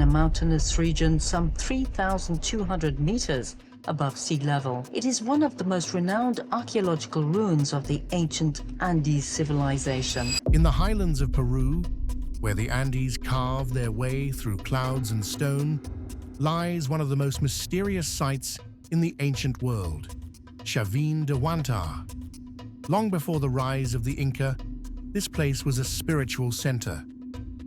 a mountainous region some 3,200 meters above sea level. It is one of the most renowned archaeological ruins of the ancient Andes civilization. In the highlands of Peru, where the Andes carve their way through clouds and stone, lies one of the most mysterious sites in the ancient world, Chavín de Huántar. Long before the rise of the Inca, this place was a spiritual center,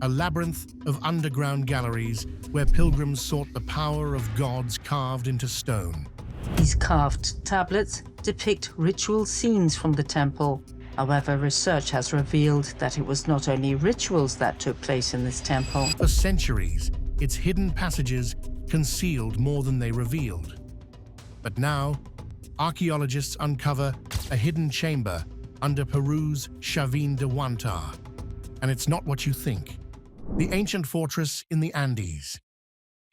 a labyrinth of underground galleries where pilgrims sought the power of gods carved into stone. These carved tablets depict ritual scenes from the temple. However, research has revealed that it was not only rituals that took place in this temple. For centuries, its hidden passages concealed more than they revealed. But now, archaeologists uncover a hidden chamber under Peru's Chavín de Huántar. And it's not what you think. The ancient fortress in the Andes.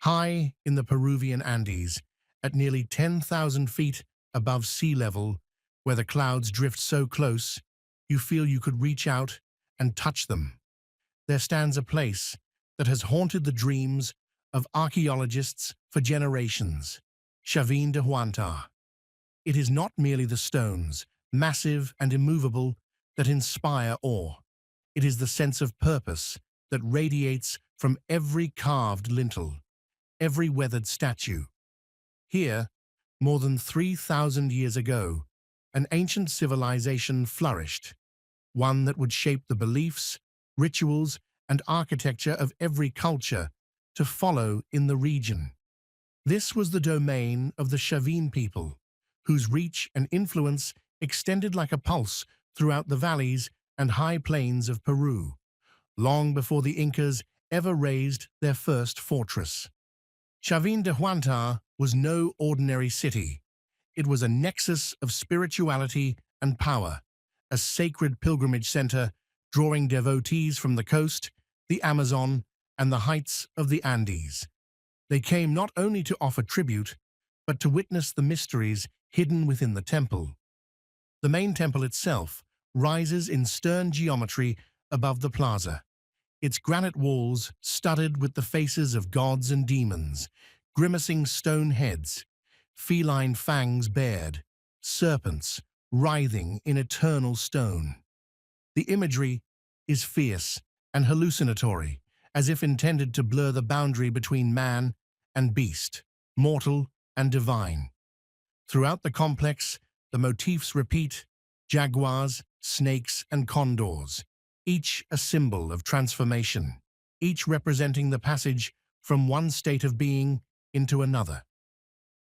High in the Peruvian Andes, at nearly 10,000 feet above sea level, where the clouds drift so close, you feel you could reach out and touch them. There stands a place that has haunted the dreams of archaeologists for generations, Chavín de Huántar. It is not merely the stones, massive and immovable, that inspire awe. It is the sense of purpose that radiates from every carved lintel, every weathered statue. Here, more than 3,000 years ago, an ancient civilization flourished, one that would shape the beliefs, rituals, and architecture of every culture to follow in the region. This was the domain of the Chavín people, whose reach and influence extended like a pulse throughout the valleys and high plains of Peru, long before the Incas ever razed their first fortress. Chavín de Huántar was no ordinary city. It was a nexus of spirituality and power, a sacred pilgrimage center drawing devotees from the coast, the Amazon, and the heights of the Andes. They came not only to offer tribute, but to witness the mysteries hidden within the temple. The main temple itself rises in stern geometry above the plaza, its granite walls studded with the faces of gods and demons, grimacing stone heads, feline fangs bared, serpents writhing in eternal stone. The imagery is fierce and hallucinatory, as if intended to blur the boundary between man and beast, mortal and divine. Throughout the complex, the motifs repeat: jaguars, snakes, and condors, each a symbol of transformation, each representing the passage from one state of being into another.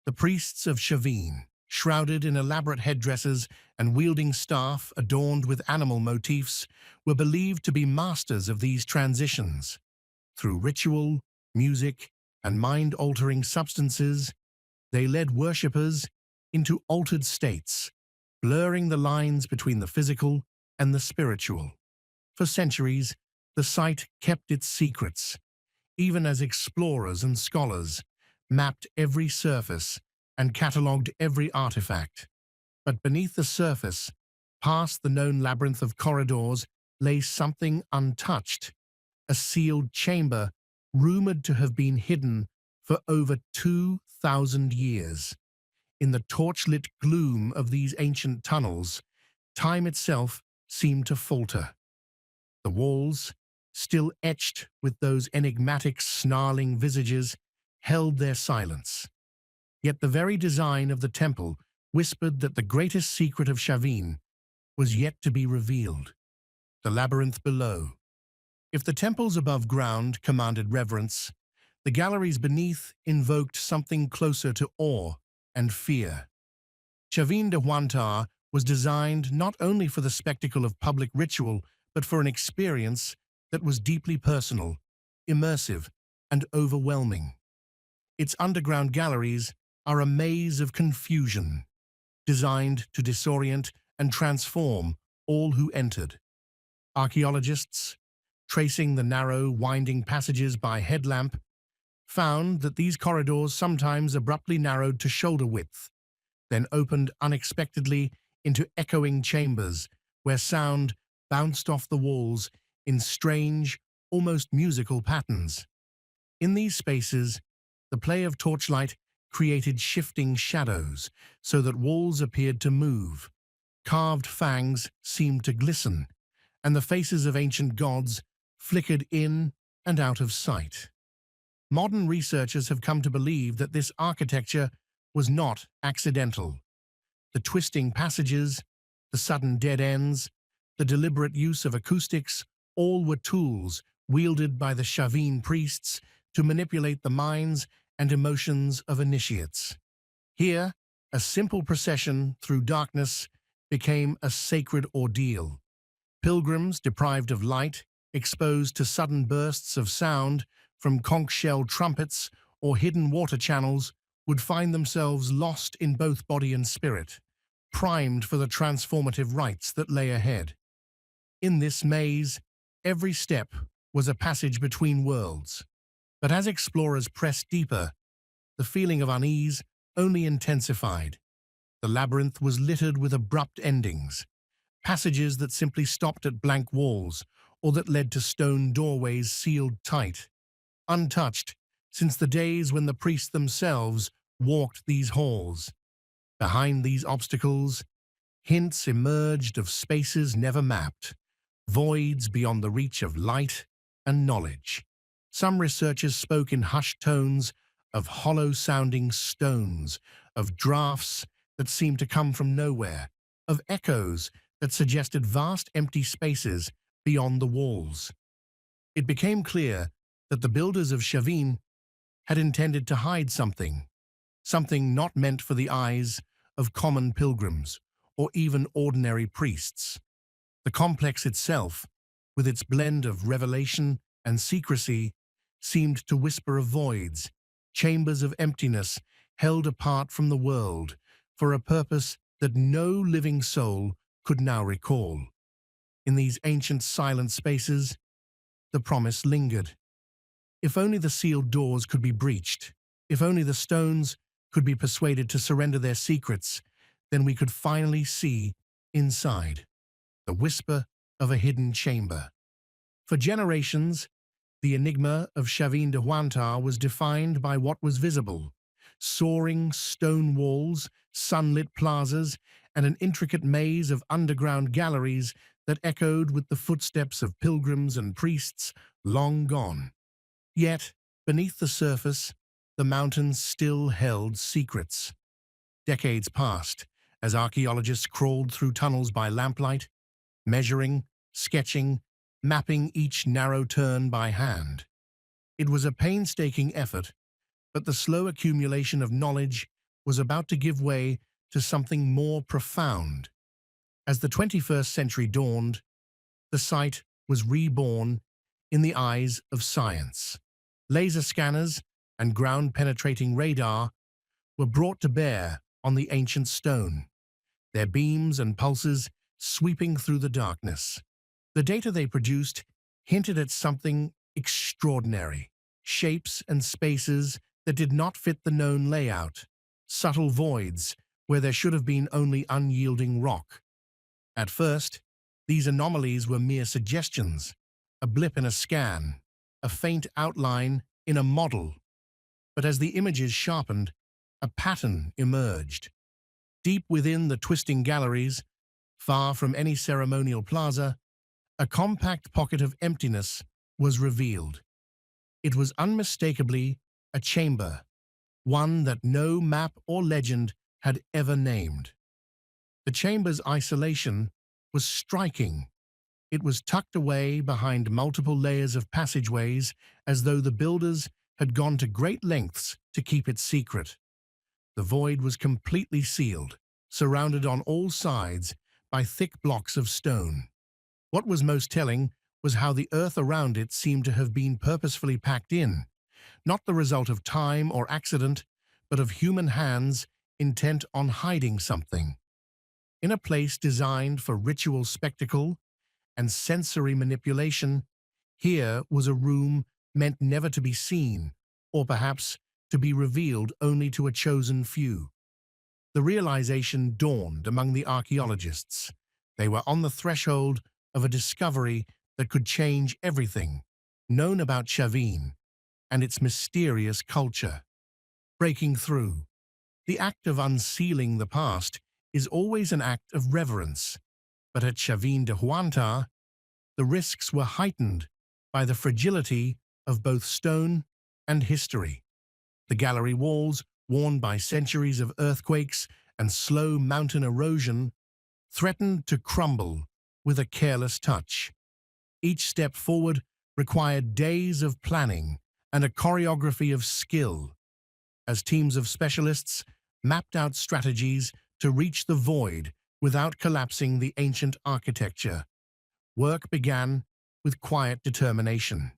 The priests of Chavín, shrouded in elaborate headdresses and wielding staff adorned with animal motifs, were believed to be masters of these transitions. Through ritual, music, and mind-altering substances, they led worshippers into altered states, blurring the lines between the physical and the spiritual. For centuries, the site kept its secrets, even as explorers and scholars mapped every surface and catalogued every artifact. But beneath the surface, past the known labyrinth of corridors, lay something untouched, a sealed chamber rumored to have been hidden for over 2,000 years. In the torchlit gloom of these ancient tunnels, time itself seemed to falter. The walls, still etched with those enigmatic, snarling visages, held their silence. Yet the very design of the temple whispered that the greatest secret of Chavín was yet to be revealed: the labyrinth below. If the temples above ground commanded reverence, the galleries beneath invoked something closer to awe and fear. Chavín de Huántar was designed not only for the spectacle of public ritual, but for an experience that was deeply personal, immersive, and overwhelming. Its underground galleries are a maze of confusion, designed to disorient and transform all who entered. Archaeologists, tracing the narrow, winding passages by headlamp, found that these corridors sometimes abruptly narrowed to shoulder width, then opened unexpectedly into echoing chambers where sound bounced off the walls in strange, almost musical patterns. In these spaces, the play of torchlight created shifting shadows so that walls appeared to move, carved fangs seemed to glisten, and the faces of ancient gods flickered in and out of sight. Modern researchers have come to believe that this architecture was not accidental. The twisting passages, the sudden dead ends, the deliberate use of acoustics, all were tools wielded by the Chavín priests to manipulate the minds and emotions of initiates. Here, a simple procession through darkness became a sacred ordeal. Pilgrims deprived of light, exposed to sudden bursts of sound from conch-shell trumpets or hidden water channels, would find themselves lost in both body and spirit, primed for the transformative rites that lay ahead. In this maze, every step was a passage between worlds. But as explorers pressed deeper, the feeling of unease only intensified. The labyrinth was littered with abrupt endings, passages that simply stopped at blank walls or that led to stone doorways sealed tight, untouched since the days when the priests themselves walked these halls. Behind these obstacles, hints emerged of spaces never mapped, voids beyond the reach of light and knowledge. Some researchers spoke in hushed tones of hollow-sounding stones, of drafts that seemed to come from nowhere, of echoes that suggested vast empty spaces beyond the walls. It became clear that the builders of Chavín had intended to hide something not meant for the eyes of common pilgrims or even ordinary priests. The complex itself, with its blend of revelation and secrecy, seemed to whisper of voids, chambers of emptiness held apart from the world for a purpose that no living soul could now recall. In these ancient silent spaces, the promise lingered. If only the sealed doors could be breached, if only the stones could be persuaded to surrender their secrets, then we could finally see inside, the whisper of a hidden chamber. For generations, the enigma of Chavín de Huántar was defined by what was visible: soaring stone walls, sunlit plazas, and an intricate maze of underground galleries that echoed with the footsteps of pilgrims and priests long gone. Yet, beneath the surface, the mountains still held secrets. Decades passed as archaeologists crawled through tunnels by lamplight, measuring, sketching, mapping each narrow turn by hand. It was a painstaking effort, but the slow accumulation of knowledge was about to give way to something more profound. As the 21st century dawned, the site was reborn in the eyes of science. Laser scanners and ground-penetrating radar were brought to bear on the ancient stone, their beams and pulses sweeping through the darkness. The data they produced hinted at something extraordinary: shapes and spaces that did not fit the known layout, subtle voids where there should have been only unyielding rock. At first, these anomalies were mere suggestions, a blip in a scan, a faint outline in a model. But as the images sharpened, a pattern emerged. Deep within the twisting galleries, far from any ceremonial plaza, a compact pocket of emptiness was revealed. It was unmistakably a chamber, one that no map or legend had ever named. The chamber's isolation was striking. It was tucked away behind multiple layers of passageways, as though the builders had gone to great lengths to keep it secret. The void was completely sealed, surrounded on all sides by thick blocks of stone. What was most telling was how the earth around it seemed to have been purposefully packed in, not the result of time or accident, but of human hands intent on hiding something. In a place designed for ritual spectacle and sensory manipulation, here was a room meant never to be seen, or perhaps to be revealed only to a chosen few. The realization dawned among the archaeologists. They were on the threshold of a discovery that could change everything known about Chavín and its mysterious culture. Breaking through. The act of unsealing the past is always an act of reverence, but at Chavín de Huántar, the risks were heightened by the fragility of both stone and history. The gallery walls, worn by centuries of earthquakes and slow mountain erosion, threatened to crumble with a careless touch. Each step forward required days of planning and a choreography of skill, as teams of specialists mapped out strategies to reach the void without collapsing the ancient architecture. Work began with quiet determination.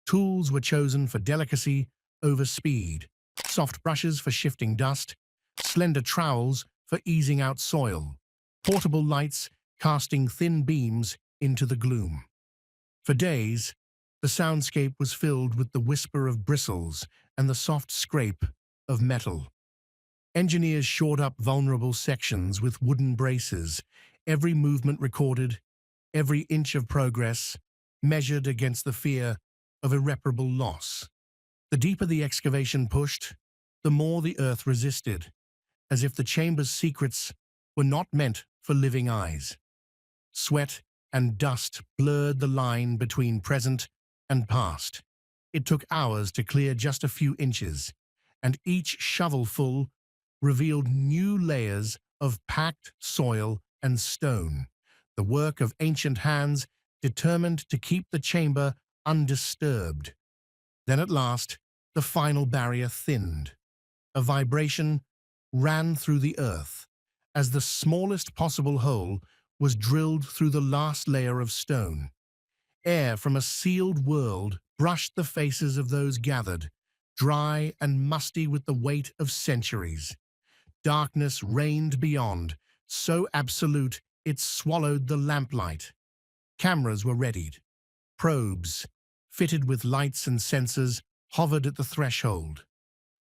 Tools were chosen for delicacy over speed, soft brushes for shifting dust, slender trowels for easing out soil, portable lights casting thin beams into the gloom. For days, the soundscape was filled with the whisper of bristles and the soft scrape of metal. Engineers shored up vulnerable sections with wooden braces, every movement recorded, every inch of progress measured against the fear of irreparable loss. The deeper the excavation pushed, the more the earth resisted, as if the chamber's secrets were not meant for living eyes. Sweat and dust blurred the line between present and past. It took hours to clear just a few inches, and each shovelful revealed new layers of packed soil and stone, the work of ancient hands determined to keep the chamber undisturbed. Then at last, the final barrier thinned. A vibration ran through the earth as the smallest possible hole was drilled through the last layer of stone. Air from a sealed world brushed the faces of those gathered, dry and musty with the weight of centuries. Darkness reigned beyond, so absolute it swallowed the lamplight. Cameras were readied. Probes, fitted with lights and sensors, hovered at the threshold.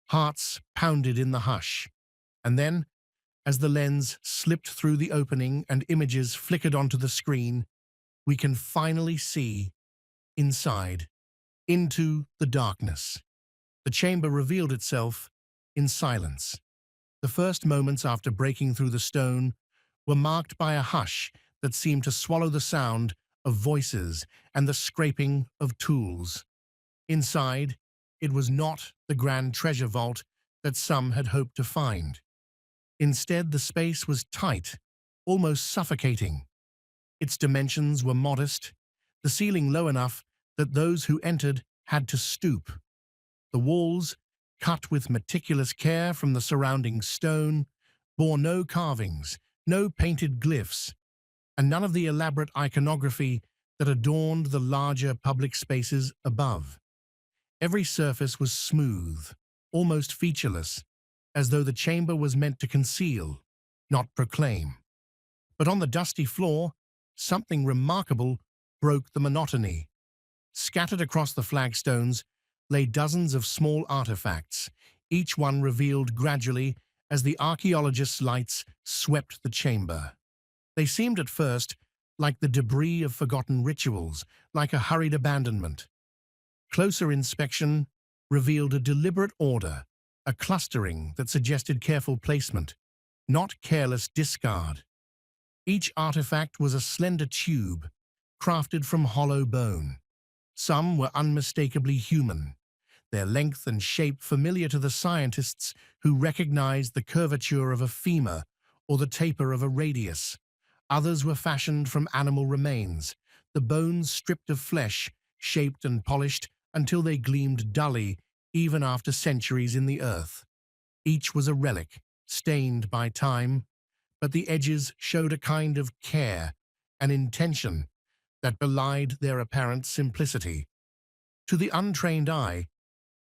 Hearts pounded in the hush. And then, as the lens slipped through the opening and images flickered onto the screen, we can finally see inside, into the darkness. The chamber revealed itself in silence. The first moments after breaking through the stone were marked by a hush that seemed to swallow the sound of voices and the scraping of tools. Inside, it was not the grand treasure vault that some had hoped to find. Instead, the space was tight, almost suffocating. Its dimensions were modest, the ceiling low enough that those who entered had to stoop. The walls, cut with meticulous care from the surrounding stone, bore no carvings, no painted glyphs, and none of the elaborate iconography that adorned the larger public spaces above. Every surface was smooth, almost featureless, as though the chamber was meant to conceal, not proclaim. But on the dusty floor, something remarkable broke the monotony. Scattered across the flagstones lay dozens of small artifacts, each one revealed gradually as the archaeologists' lights swept the chamber. They seemed at first like the debris of forgotten rituals, like a hurried abandonment. Closer inspection revealed a deliberate order, a clustering that suggested careful placement, not careless discard. Each artifact was a slender tube, crafted from hollow bone. Some were unmistakably human, their length and shape familiar to the scientists who recognized the curvature of a femur or the taper of a radius. Others were fashioned from animal remains, the bones stripped of flesh, shaped and polished until they gleamed dully even after centuries in the earth. Each was a relic, stained by time, but the edges showed a kind of care, an intention that belied their apparent simplicity. To the untrained eye,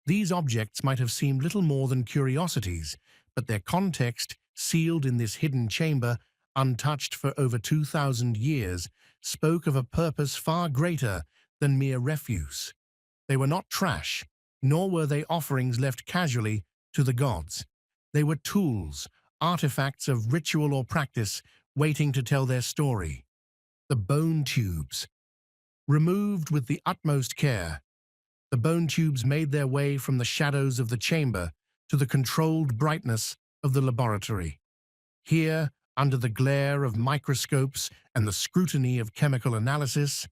these objects might have seemed little more than curiosities, but their context, sealed in this hidden chamber, untouched for over 2,000 years, spoke of a purpose far greater than mere refuse. They were not trash, nor were they offerings left casually to the gods. They were tools, artifacts of ritual or practice, waiting to tell their story. The bone tubes, removed with the utmost care, The bone tubes made their way from the shadows of the chamber to the controlled brightness of the laboratory. Here, under the glare of microscopes and the scrutiny of chemical analysis,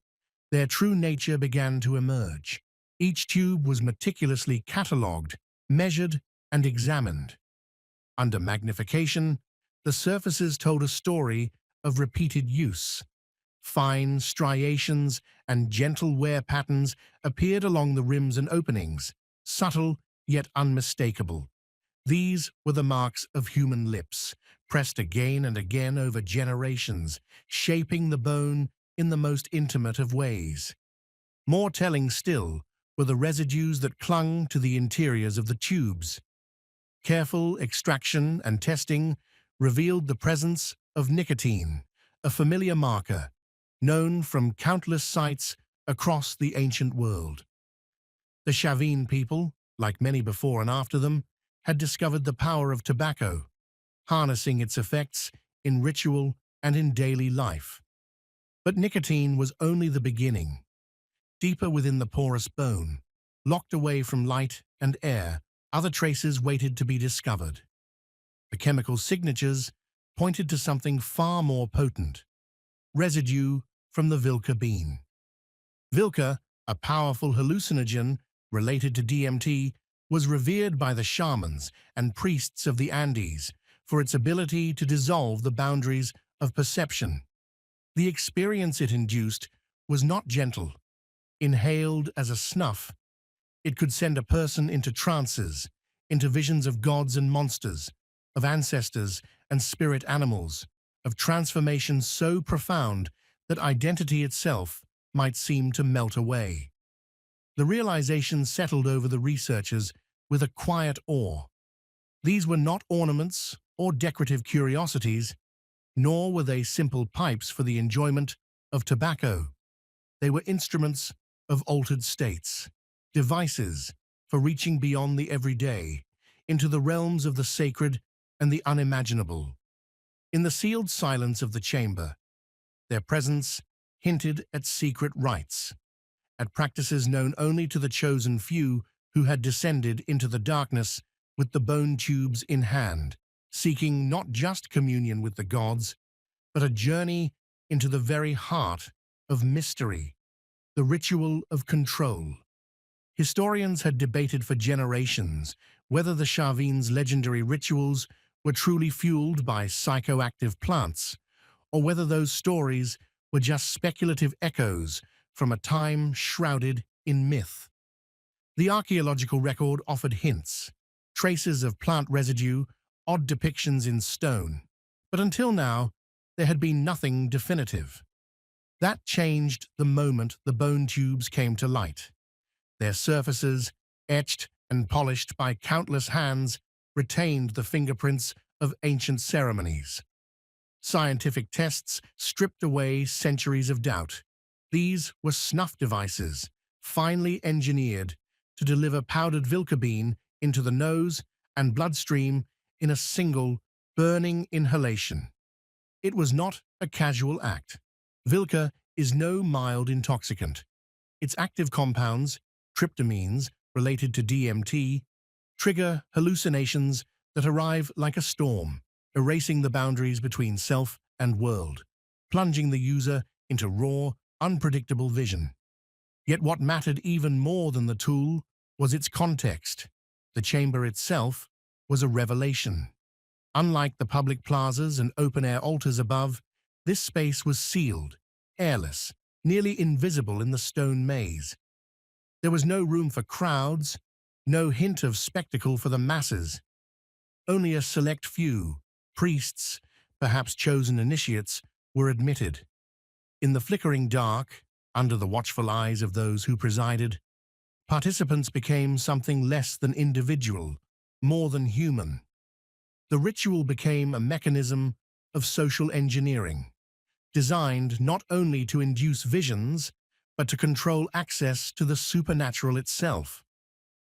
their true nature began to emerge. Each tube was meticulously catalogued, measured, and examined. Under magnification, the surfaces told a story of repeated use. Fine striations and gentle wear patterns appeared along the rims and openings, subtle yet unmistakable. These were the marks of human lips, pressed again and again over generations, shaping the bone in the most intimate of ways. More telling still were the residues that clung to the interiors of the tubes. Careful extraction and testing revealed the presence of nicotine, a familiar marker, known from countless sites across the ancient world. The Chavín people, like many before and after them, had discovered the power of tobacco, harnessing its effects in ritual and in daily life. But nicotine was only the beginning. Deeper within the porous bone, locked away from light and air, other traces waited to be discovered. The chemical signatures pointed to something far more potent: residue from the Vilca bean. Vilca, a powerful hallucinogen related to DMT, was revered by the shamans and priests of the Andes for its ability to dissolve the boundaries of perception. The experience it induced was not gentle. Inhaled as a snuff, it could send a person into trances, into visions of gods and monsters, of ancestors and spirit animals, of transformation so profound that identity itself might seem to melt away. The realization settled over the researchers with a quiet awe. These were not ornaments or decorative curiosities, nor were they simple pipes for the enjoyment of tobacco. They were instruments of altered states, devices for reaching beyond the everyday, into the realms of the sacred and the unimaginable. In the sealed silence of the chamber, their presence hinted at secret rites, at practices known only to the chosen few who had descended into the darkness with the bone tubes in hand, seeking not just communion with the gods, but a journey into the very heart of mystery, the ritual of control. Historians had debated for generations whether the Chavín's legendary rituals were truly fueled by psychoactive plants, or whether those stories were just speculative echoes from a time shrouded in myth. The archaeological record offered hints, traces of plant residue, odd depictions in stone, but until now, there had been nothing definitive. That changed the moment the bone tubes came to light. Their surfaces, etched and polished by countless hands, retained the fingerprints of ancient ceremonies. Scientific tests stripped away centuries of doubt. These were snuff devices, finely engineered to deliver powdered Vilca bean into the nose and bloodstream in a single, burning inhalation. It was not a casual act. Vilca is no mild intoxicant. Its active compounds, tryptamines related to DMT, trigger hallucinations that arrive like a storm, erasing the boundaries between self and world, plunging the user into raw, unpredictable vision. Yet what mattered even more than the tool was its context. The chamber itself was a revelation. Unlike the public plazas and open-air altars above, this space was sealed, airless, nearly invisible in the stone maze. There was no room for crowds, no hint of spectacle for the masses. Only a select few, priests, perhaps chosen initiates, were admitted. In the flickering dark, under the watchful eyes of those who presided, participants became something less than individual, more than human. The ritual became a mechanism of social engineering, designed not only to induce visions, but to control access to the supernatural itself.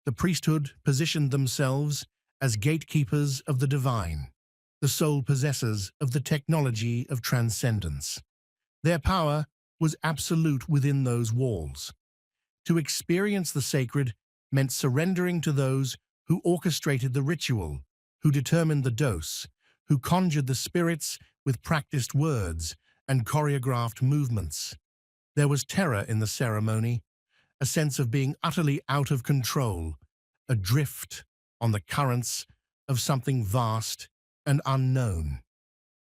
The priesthood positioned themselves as gatekeepers of the divine, the sole possessors of the technology of transcendence. Their power was absolute within those walls. To experience the sacred meant surrendering to those who orchestrated the ritual, who determined the dose, who conjured the spirits with practiced words and choreographed movements. There was terror in the ceremony, a sense of being utterly out of control, adrift on the currents of something vast and unknown.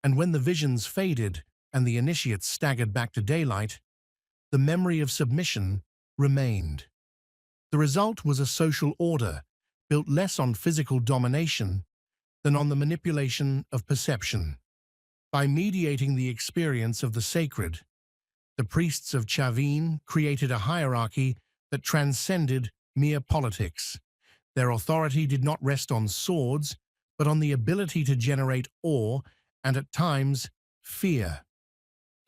And when the visions faded and the initiates staggered back to daylight, the memory of submission remained. The result was a social order built less on physical domination than on the manipulation of perception. By mediating the experience of the sacred, the priests of Chavín created a hierarchy that transcended mere politics. Their authority did not rest on swords, but on the ability to generate awe and, at times, fear.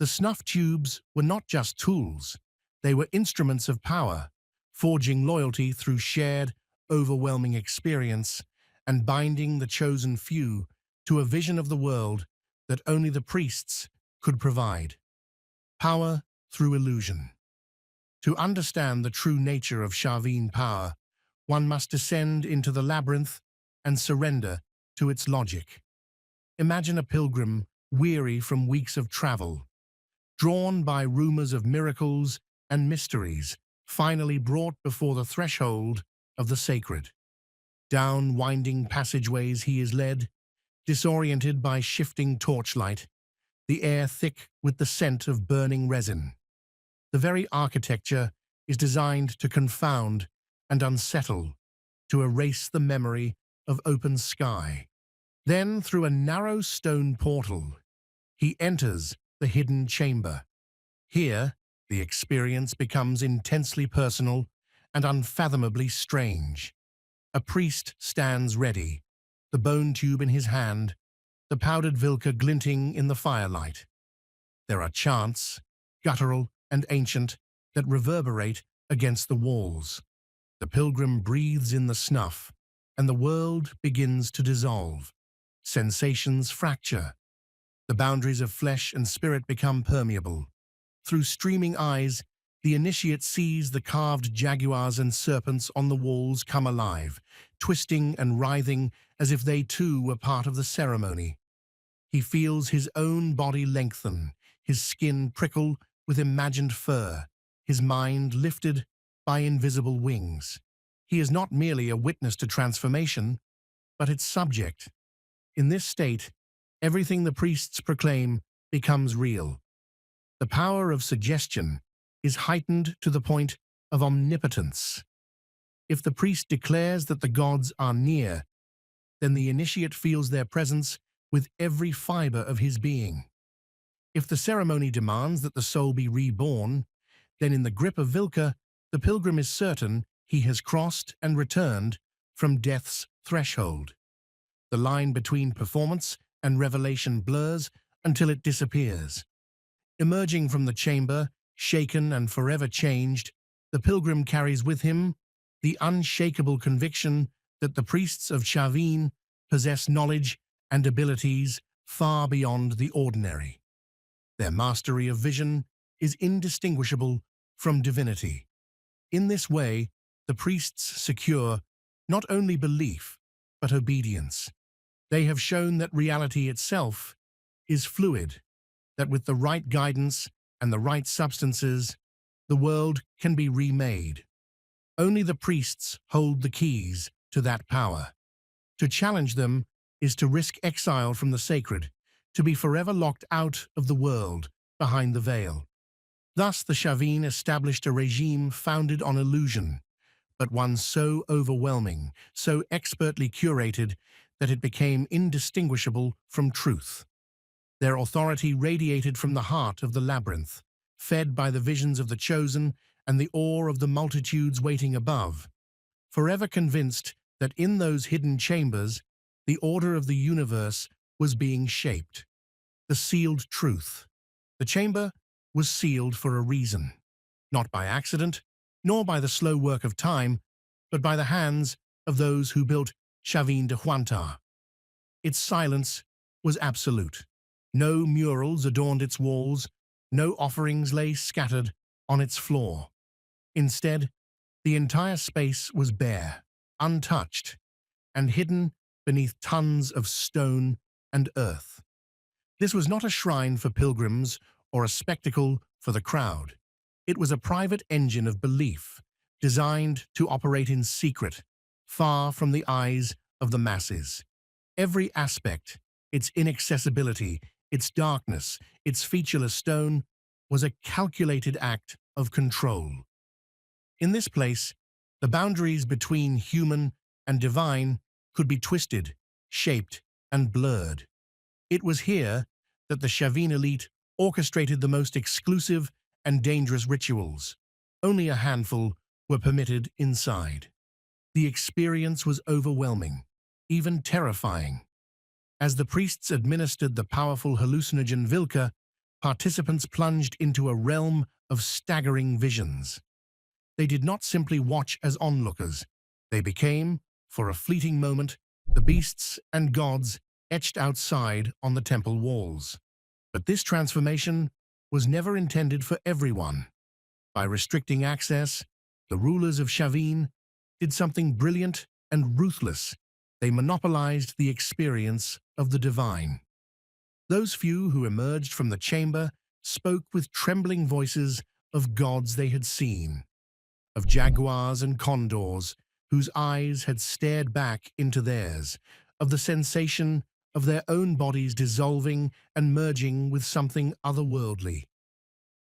The snuff tubes were not just tools, they were instruments of power, forging loyalty through shared, overwhelming experience and binding the chosen few to a vision of the world that only the priests could provide. Power through illusion. To understand the true nature of Chavín power, one must descend into the labyrinth and surrender to its logic. Imagine a pilgrim weary from weeks of travel, drawn by rumors of miracles and mysteries, finally brought before the threshold of the sacred. Down winding passageways he is led, disoriented by shifting torchlight, the air thick with the scent of burning resin. The very architecture is designed to confound and unsettle, to erase the memory of open sky. Then, through a narrow stone portal, he enters the hidden chamber. Here, the experience becomes intensely personal and unfathomably strange. A priest stands ready, the bone tube in his hand, the powdered vilca glinting in the firelight. There are chants, guttural and ancient, that reverberate against the walls. The pilgrim breathes in the snuff, and the world begins to dissolve. Sensations fracture. The boundaries of flesh and spirit become permeable. Through streaming eyes, the initiate sees the carved jaguars and serpents on the walls come alive, twisting and writhing as if they too were part of the ceremony. He feels his own body lengthen, his skin prickle with imagined fur, his mind lifted by invisible wings. He is not merely a witness to transformation, but its subject. In this state, everything the priests proclaim becomes real. The power of suggestion is heightened to the point of omnipotence. If the priest declares that the gods are near, then the initiate feels their presence with every fiber of his being. If the ceremony demands that the soul be reborn, then in the grip of Vilca, the pilgrim is certain he has crossed and returned from death's threshold. The line between performance and revelation blurs until it disappears. Emerging from the chamber, shaken and forever changed, the pilgrim carries with him the unshakable conviction that the priests of Chavín possess knowledge and abilities far beyond the ordinary. Their mastery of vision is indistinguishable from divinity. In this way, the priests secure not only belief, but obedience. They have shown that reality itself is fluid, that with the right guidance and the right substances, the world can be remade. Only the priests hold the keys to that power. To challenge them is to risk exile from the sacred, to be forever locked out of the world behind the veil. Thus the Chavín established a regime founded on illusion, but one so overwhelming, so expertly curated, that it became indistinguishable from truth. Their authority radiated from the heart of the labyrinth, fed by the visions of the chosen and the awe of the multitudes waiting above, forever convinced that in those hidden chambers, the order of the universe was being shaped. The sealed truth. The chamber was sealed for a reason, not by accident, nor by the slow work of time, but by the hands of those who built Chavín de Huántar. Its silence was absolute. No murals adorned its walls, no offerings lay scattered on its floor. Instead, the entire space was bare, untouched, and hidden beneath tons of stone and earth. This was not a shrine for pilgrims or a spectacle for the crowd. It was a private engine of belief, designed to operate in secret, far from the eyes of the masses. Every aspect, its inaccessibility, its darkness, its featureless stone, was a calculated act of control. In this place, the boundaries between human and divine could be twisted, shaped, and blurred. It was here that the Chavín elite orchestrated the most exclusive and dangerous rituals. Only a handful were permitted inside. The experience was overwhelming, even terrifying. As the priests administered the powerful hallucinogen Vilca, participants plunged into a realm of staggering visions. They did not simply watch as onlookers. They became, for a fleeting moment, the beasts and gods etched outside on the temple walls. But this transformation was never intended for everyone. By restricting access, the rulers of Chavín did something brilliant and ruthless. They monopolized the experience of the divine. Those few who emerged from the chamber spoke with trembling voices of gods they had seen, of jaguars and condors whose eyes had stared back into theirs, of the sensation of their own bodies dissolving and merging with something otherworldly.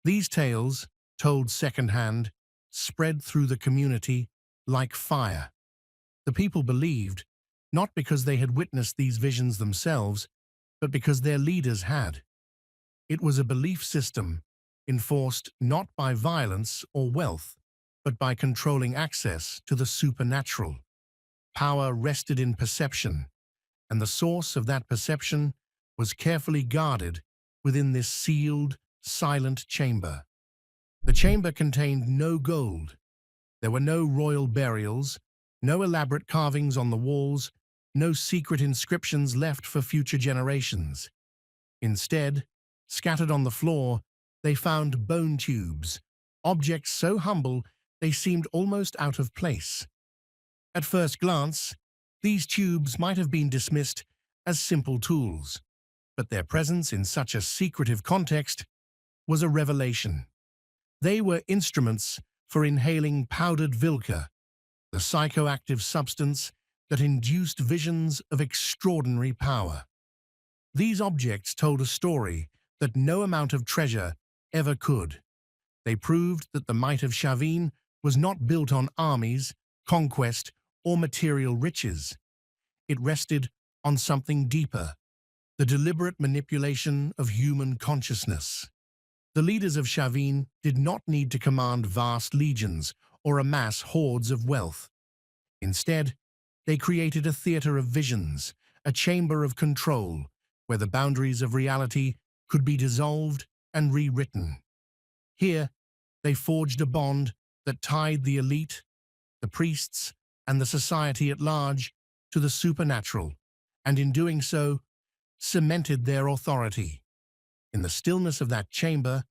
These tales, told secondhand, spread through the community like fire. The people believed, not because they had witnessed these visions themselves, but because their leaders had. It was a belief system enforced not by violence or wealth, but by controlling access to the supernatural. Power rested in perception, and the source of that perception was carefully guarded within this sealed, silent chamber. The chamber contained no gold. There were no royal burials, no elaborate carvings on the walls, no secret inscriptions left for future generations. Instead, scattered on the floor, they found bone tubes, objects so humble they seemed almost out of place. At first glance, these tubes might have been dismissed as simple tools, but their presence in such a secretive context was a revelation. They were instruments for inhaling powdered Vilca, the psychoactive substance that induced visions of extraordinary power. These objects told a story that no amount of treasure ever could. They proved that the might of Chavín was not built on armies, conquest, or material riches. It rested on something deeper, the deliberate manipulation of human consciousness. The leaders of Chavín did not need to command vast legions or amass hordes of wealth. Instead, they created a theater of visions, a chamber of control, where the boundaries of reality could be dissolved and rewritten. Here, they forged a bond that tied the elite, the priests, and the society at large to the supernatural, and in doing so, cemented their authority. In the stillness of that chamber,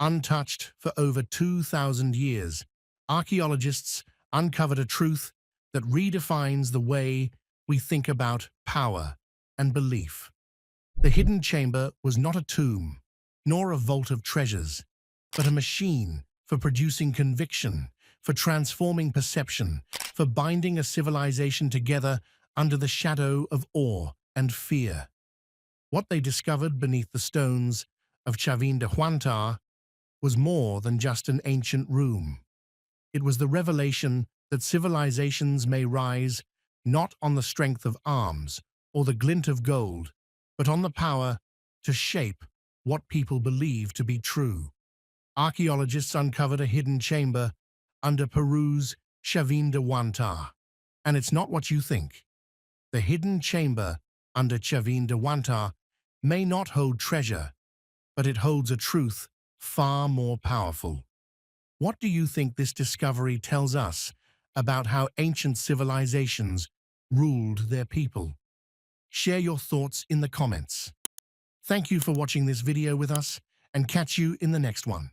untouched for over 2,000 years, archaeologists uncovered a truth that redefines the way we think about power and belief. The hidden chamber was not a tomb, nor a vault of treasures, but a machine for producing conviction, for transforming perception, for binding a civilization together under the shadow of awe and fear. What they discovered beneath the stones of Chavín de Huántar was more than just an ancient room. It was the revelation that civilizations may rise not on the strength of arms or the glint of gold, but on the power to shape what people believe to be true. Archaeologists uncovered a hidden chamber under Peru's Chavín de Huántar. And it's not what you think. The hidden chamber under Chavín de Huántar may not hold treasure, but it holds a truth far more powerful. What do you think this discovery tells us about how ancient civilizations ruled their people? Share your thoughts in the comments. Thank you for watching this video with us, and catch you in the next one.